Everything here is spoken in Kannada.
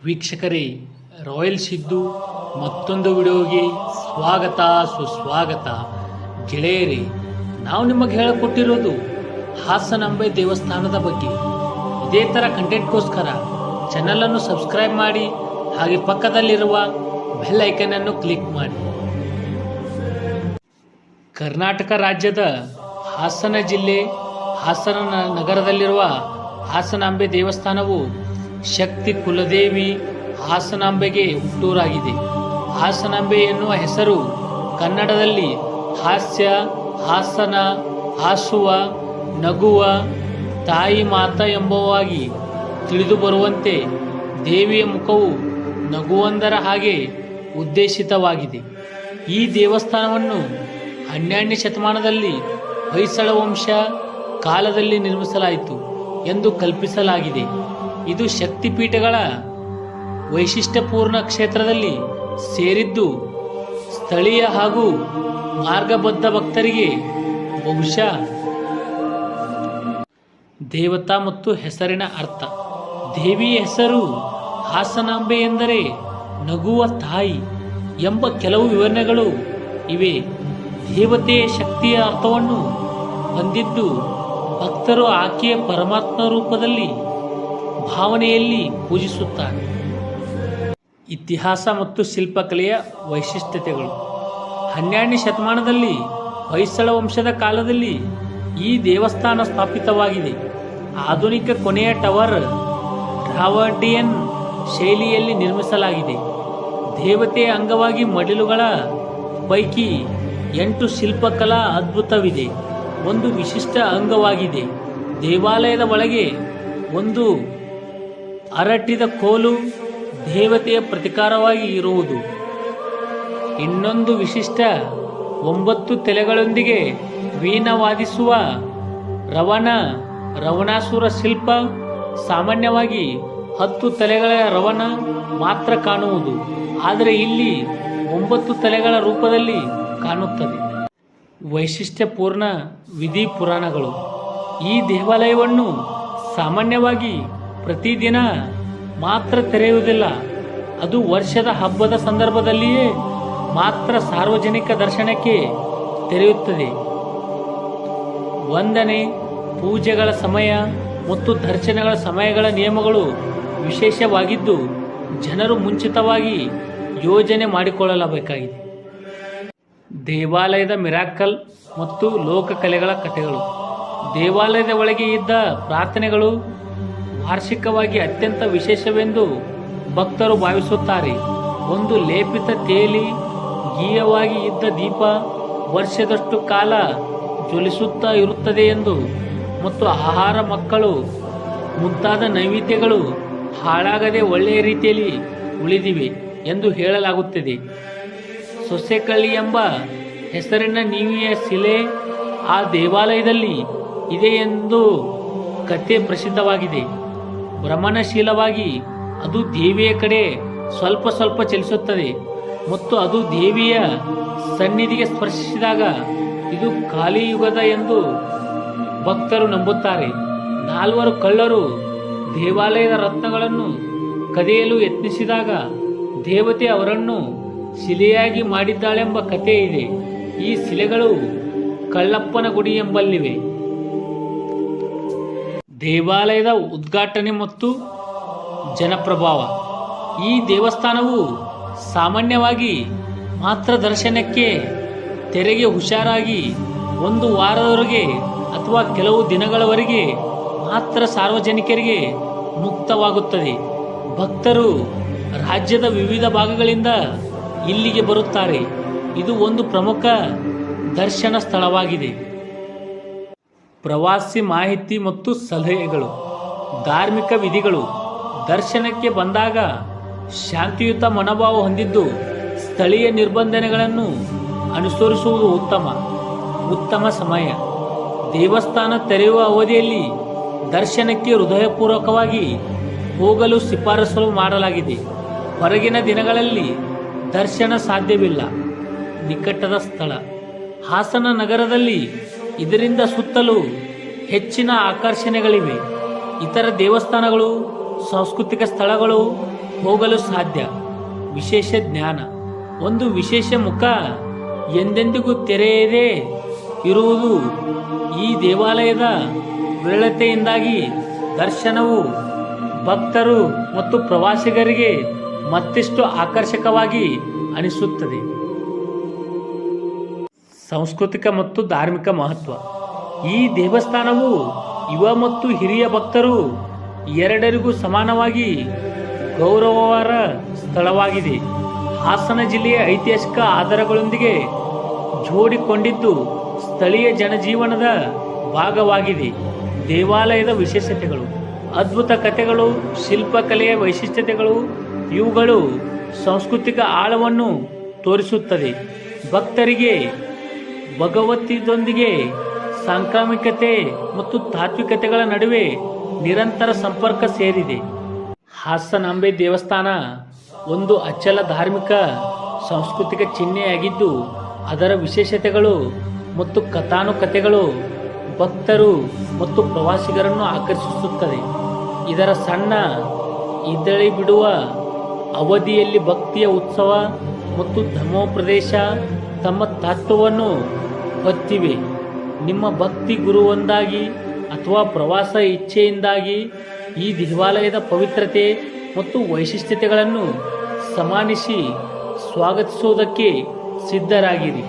ವೀಕ್ಷಕರೇ, ರಾಯಲ್ ಸಿದ್ದು ಮತ್ತೊಂದು ವಿಡಿಯೋಗೆ ಸ್ವಾಗತ ಸುಸ್ವಾಗತ. ಗೆಳೆಯರೇ, ನಾವು ನಿಮಗೆ ಹೇಳಿಕೊಟ್ಟಿರೋದು ಹಾಸನಾಂಬೆ ದೇವಸ್ಥಾನದ ಬಗ್ಗೆ. ಇದೇ ಥರ ಕಂಟೆಂಟ್ಗೋಸ್ಕರ ಚಾನಲನ್ನು ಸಬ್ಸ್ಕ್ರೈಬ್ ಮಾಡಿ, ಹಾಗೆ ಪಕ್ಕದಲ್ಲಿರುವ ಬೆಲ್ ಐಕನನ್ನು ಕ್ಲಿಕ್ ಮಾಡಿ. ಕರ್ನಾಟಕ ರಾಜ್ಯದ ಹಾಸನ ಜಿಲ್ಲೆ ಹಾಸನ ನಗರದಲ್ಲಿರುವ ಹಾಸನಾಂಬೆ ದೇವಸ್ಥಾನವು ಶಕ್ತಿ ಕುಲದೇವಿ ಹಾಸನಾಂಬೆಗೆ ಹುಟ್ಟೂರಾಗಿದೆ. ಹಾಸನಾಂಬೆ ಎನ್ನುವ ಹೆಸರು ಕನ್ನಡದಲ್ಲಿ ಹಾಸ್ಯ, ಹಾಸನ, ಹಾಸುವ, ನಗುವ, ತಾಯಿ ಮಾತಾ ಎಂಬುವಾಗಿ ತಿಳಿದು ಬರುವಂತೆ ದೇವಿಯ ಮುಖವು ನಗುವೊಂದರ ಹಾಗೆ ಉದ್ದೇಶಿತವಾಗಿದೆ. ಈ ದೇವಸ್ಥಾನವನ್ನು 12ನೇ ಶತಮಾನದಲ್ಲಿ ಹೊಯ್ಸಳ ವಂಶ ಕಾಲದಲ್ಲಿ ನಿರ್ಮಿಸಲಾಯಿತು ಎಂದು ಕಲ್ಪಿಸಲಾಗಿದೆ. ಇದು ಶಕ್ತಿಪೀಠಗಳ ವೈಶಿಷ್ಟ್ಯಪೂರ್ಣ ಕ್ಷೇತ್ರದಲ್ಲಿ ಸೇರಿದ್ದು ಸ್ಥಳೀಯ ಹಾಗೂ ಮಾರ್ಗಬದ್ಧ ಭಕ್ತರಿಗೆ ಬಹುಶಃ ದೇವತಾ ಮತ್ತು ಹೆಸರಿನ ಅರ್ಥ. ದೇವಿಯ ಹೆಸರು ಹಾಸನಾಂಬೆ ಎಂದರೆ ನಗುವ ತಾಯಿ ಎಂಬ ಕೆಲವು ವಿವರಣೆಗಳು ಇವೆ. ದೇವತೆಯ ಶಕ್ತಿಯ ಅರ್ಥವನ್ನು ಹೊಂದಿದ್ದು ಭಕ್ತರು ಆಕೆಯ ಪರಮಾತ್ಮ ರೂಪದಲ್ಲಿ ಭಾವನೆಯಲ್ಲಿ ಪೂಜಿಸುತ್ತಾರೆ. ಇತಿಹಾಸ ಮತ್ತು ಶಿಲ್ಪಕಲೆಯ ವೈಶಿಷ್ಟ್ಯತೆಗಳು. 12ನೇ ಶತಮಾನದಲ್ಲಿ ಹೊಯ್ಸಳ ವಂಶದ ಕಾಲದಲ್ಲಿ ಈ ದೇವಸ್ಥಾನ ಸ್ಥಾಪಿತವಾಗಿದೆ. ಆಧುನಿಕ ಕೊನೆಯ ಟವರ್ ಡ್ರಾವಿಡಿಯನ್ ಶೈಲಿಯಲ್ಲಿ ನಿರ್ಮಿಸಲಾಗಿದೆ. ದೇವತೆಯ ಅಂಗವಾಗಿ ಮಡಿಲುಗಳ ಪೈಕಿ 8 ಶಿಲ್ಪಕಲಾ ಅದ್ಭುತವಿದೆ. ಒಂದು ವಿಶಿಷ್ಟ ಅಂಗವಾಗಿದೆ. ದೇವಾಲಯದ ಒಳಗೆ ಒಂದು ಅರಟಿದ ಕೋಲು ದೇವತೆಯ ಪ್ರತಿಕಾರವಾಗಿ ಇರುವುದು. ಇನ್ನೊಂದು ವಿಶಿಷ್ಟ 9 ತಲೆಗಳೊಂದಿಗೆ ವೀಣಾ ವಾದಿಸುವ ರವಣಾಸುರ ಶಿಲ್ಪ. ಸಾಮಾನ್ಯವಾಗಿ 10 ತಲೆಗಳ ರವಣ ಮಾತ್ರ ಕಾಣುವುದು, ಆದರೆ ಇಲ್ಲಿ 9 ತಲೆಗಳ ರೂಪದಲ್ಲಿ ಕಾಣುತ್ತದೆ. ವೈಶಿಷ್ಟ್ಯಪೂರ್ಣ ವಿಧಿ ಪುರಾಣಗಳು. ಈ ದೇವಾಲಯವನ್ನು ಸಾಮಾನ್ಯವಾಗಿ ಪ್ರತಿದಿನ ಮಾತ್ರ ತೆರೆಯುವುದಿಲ್ಲ. ಅದು ವರ್ಷದ ಹಬ್ಬದ ಸಂದರ್ಭದಲ್ಲಿಯೇ ಮಾತ್ರ ಸಾರ್ವಜನಿಕ ದರ್ಶನಕ್ಕೆ ತೆರೆಯುತ್ತದೆ. ವಂದನೆ, ಪೂಜೆಗಳ ಸಮಯ ಮತ್ತು ದರ್ಶನಗಳ ಸಮಯಗಳ ನಿಯಮಗಳು ವಿಶೇಷವಾಗಿದ್ದು ಜನರು ಮುಂಚಿತವಾಗಿ ಯೋಜನೆ ಮಾಡಿಕೊಳ್ಳಬೇಕಾಗಿದೆ. ದೇವಾಲಯದ ಮಿರಾಕಲ್ ಮತ್ತು ಲೋಕಕಲೆಗಳ ಕಥೆಗಳು. ದೇವಾಲಯದ ಒಳಗೆ ಇದ್ದ ಪ್ರಾರ್ಥನೆಗಳು ವಾರ್ಷಿಕವಾಗಿ ಅತ್ಯಂತ ವಿಶೇಷವೆಂದು ಭಕ್ತರು ಭಾವಿಸುತ್ತಾರೆ. ಒಂದು ಲೇಪಿತ ತೇಲಿ ಗೀಯವಾಗಿ ಇದ್ದ ದೀಪ ವರ್ಷದಷ್ಟು ಕಾಲ ಜ್ವಲಿಸುತ್ತಾ ಇರುತ್ತದೆ ಎಂದು, ಮತ್ತು ಆಹಾರ, ಮಕ್ಕಳು ಮುಂತಾದ ನೈವೇದ್ಯಗಳು ಹಾಳಾಗದೆ ಒಳ್ಳೆಯ ರೀತಿಯಲ್ಲಿ ಉಳಿದಿವೆ ಎಂದು ಹೇಳಲಾಗುತ್ತದೆ. ಸೊಸೆಕಳ್ಳಿ ಎಂಬ ಹೆಸರಿನ ನೀವಿಯ ಶಿಲೆ ಆ ದೇವಾಲಯದಲ್ಲಿ ಇದೆ ಎಂದು ಕಥೆ ಪ್ರಸಿದ್ಧವಾಗಿದೆ. ಭ್ರಮಣಶೀಲವಾಗಿ ಅದು ದೇವಿಯ ಕಡೆ ಸ್ವಲ್ಪ ಸ್ವಲ್ಪ ಚಲಿಸುತ್ತದೆ ಮತ್ತು ಅದು ದೇವಿಯ ಸನ್ನಿಧಿಗೆ ಸ್ಪರ್ಶಿಸಿದಾಗ ಇದು ಕಾಲಿಯುಗದ ಎಂದು ಭಕ್ತರು ನಂಬುತ್ತಾರೆ. 4 ಕಳ್ಳರು ದೇವಾಲಯದ ರತ್ನಗಳನ್ನು ಕದಿಯಲು ಯತ್ನಿಸಿದಾಗ ದೇವತೆ ಅವರನ್ನು ಶಿಲೆಯಾಗಿ ಮಾಡಿದ್ದಾಳೆಂಬ ಕಥೆ ಇದೆ. ಈ ಶಿಲೆಗಳು ಕಳ್ಳಪ್ಪನ ಗುಡಿ ಎಂಬಲ್ಲಿವೆ. ದೇವಾಲಯದ ಉದ್ಘಾಟನೆ ಮತ್ತು ಜನಪ್ರಭಾವ. ಈ ದೇವಸ್ಥಾನವು ಸಾಮಾನ್ಯವಾಗಿ ಮಾತ್ರ ದರ್ಶನಕ್ಕೆ ತೆರೆಗೆ ಹುಷಾರಾಗಿ 1 ವಾರದವರೆಗೆ ಅಥವಾ ಕೆಲವು ದಿನಗಳವರೆಗೆ ಮಾತ್ರ ಸಾರ್ವಜನಿಕರಿಗೆ ಮುಕ್ತವಾಗುತ್ತದೆ. ಭಕ್ತರು ರಾಜ್ಯದ ವಿವಿಧ ಭಾಗಗಳಿಂದ ಇಲ್ಲಿಗೆ ಬರುತ್ತಾರೆ. ಇದು ಒಂದು ಪ್ರಮುಖ ದರ್ಶನ ಸ್ಥಳವಾಗಿದೆ. ಪ್ರವಾಸಿ ಮಾಹಿತಿ ಮತ್ತು ಸಲಹೆಗಳು. ಧಾರ್ಮಿಕ ವಿಧಿಗಳು. ದರ್ಶನಕ್ಕೆ ಬಂದಾಗ ಶಾಂತಿಯುತ ಮನೋಭಾವ ಹೊಂದಿದ್ದು ಸ್ಥಳೀಯ ನಿರ್ಬಂಧನೆಗಳನ್ನು ಅನುಸರಿಸುವುದು ಉತ್ತಮ ಸಮಯ. ದೇವಸ್ಥಾನ ತೆರೆಯುವ ಅವಧಿಯಲ್ಲಿ ದರ್ಶನಕ್ಕೆ ಹೃದಯಪೂರ್ವಕವಾಗಿ ಹೋಗಲು ಶಿಫಾರಸು ಮಾಡಲಾಗಿದೆ. ಹೊರಗಿನ ದಿನಗಳಲ್ಲಿ ದರ್ಶನ ಸಾಧ್ಯವಿಲ್ಲ. ನಿಕಟದ ಸ್ಥಳ. ಹಾಸನ ನಗರದಲ್ಲಿ ಇದರಿಂದ ಸುತ್ತಲೂ ಹೆಚ್ಚಿನ ಆಕರ್ಷಣೆಗಳಿವೆ. ಇತರ ದೇವಸ್ಥಾನಗಳು, ಸಾಂಸ್ಕೃತಿಕ ಸ್ಥಳಗಳು ಹೋಗಲು ಸಾಧ್ಯ. ವಿಶೇಷ ಜ್ಞಾನ. ಒಂದು ವಿಶೇಷ ಮುಖ ಎಂದೆಂದಿಗೂ ತೆರೆಯದೇ ಇರುವುದು ಈ ದೇವಾಲಯದ ವಿರಳತೆಯಿಂದಾಗಿ ದರ್ಶನವು ಭಕ್ತರು ಮತ್ತು ಪ್ರವಾಸಿಗರಿಗೆ ಮತ್ತಿಷ್ಟು ಆಕರ್ಷಕವಾಗಿ ಅನಿಸುತ್ತದೆ. ಸಾಂಸ್ಕೃತಿಕ ಮತ್ತು ಧಾರ್ಮಿಕ ಮಹತ್ವ. ಈ ದೇವಸ್ಥಾನವು ಯುವ ಮತ್ತು ಹಿರಿಯ ಭಕ್ತರು ಎರಡರಿಗೂ ಸಮಾನವಾಗಿ ಗೌರವವರ ಸ್ಥಳವಾಗಿದೆ. ಹಾಸನ ಜಿಲ್ಲೆಯ ಐತಿಹಾಸಿಕ ಆಧಾರಗಳೊಂದಿಗೆ ಜೋಡಿಕೊಂಡಿದ್ದು ಸ್ಥಳೀಯ ಜನಜೀವನದ ಭಾಗವಾಗಿದೆ. ದೇವಾಲಯದ ವಿಶೇಷತೆಗಳು. ಅದ್ಭುತ ಕಥೆಗಳು, ಶಿಲ್ಪಕಲೆಯ ವೈಶಿಷ್ಟ್ಯತೆಗಳು ಇವುಗಳು ಸಾಂಸ್ಕೃತಿಕ ಆಳವನ್ನು ತೋರಿಸುತ್ತದೆ. ಭಕ್ತರಿಗೆ ಭಗವತಿಯೊಂದಿಗೆ ಸಾಂಕ್ರಾಮಿಕತೆ ಮತ್ತು ತಾತ್ವಿಕತೆಗಳ ನಡುವೆ ನಿರಂತರ ಸಂಪರ್ಕ ಸೇರಿದೆ. ಹಾಸನಾಂಬೆ ದೇವಸ್ಥಾನ ಒಂದು ಅಚಲ ಧಾರ್ಮಿಕ ಸಾಂಸ್ಕೃತಿಕ ಚಿಹ್ನೆಯಾಗಿದ್ದು ಅದರ ವಿಶೇಷತೆಗಳು ಮತ್ತು ಕಥಾನುಕಥೆಗಳು ಭಕ್ತರು ಮತ್ತು ಪ್ರವಾಸಿಗರನ್ನು ಆಕರ್ಷಿಸುತ್ತದೆ. ಇದರ ಸಣ್ಣ ಇದ್ದಳಿ ಬಿಡುವ ಅವಧಿಯಲ್ಲಿ ಭಕ್ತಿಯ ಉತ್ಸವ ಮತ್ತು ಧರ್ಮೋಪದೇಶ ತಮ್ಮ ತತ್ವವನ್ನು ಹೊತ್ತಿವೆ. ನಿಮ್ಮ ಭಕ್ತಿ ಗುರುವೊಂದಾಗಿ ಅಥವಾ ಪ್ರವಾಸ ಇಚ್ಛೆಯಿಂದಾಗಿ ಈ ದೇವಾಲಯದ ಪವಿತ್ರತೆ ಮತ್ತು ವೈಶಿಷ್ಟ್ಯತೆಗಳನ್ನು ಸಮಾನಿಸಿ ಸ್ವಾಗತಿಸುವುದಕ್ಕೆ ಸಿದ್ಧರಾಗಿರಿ.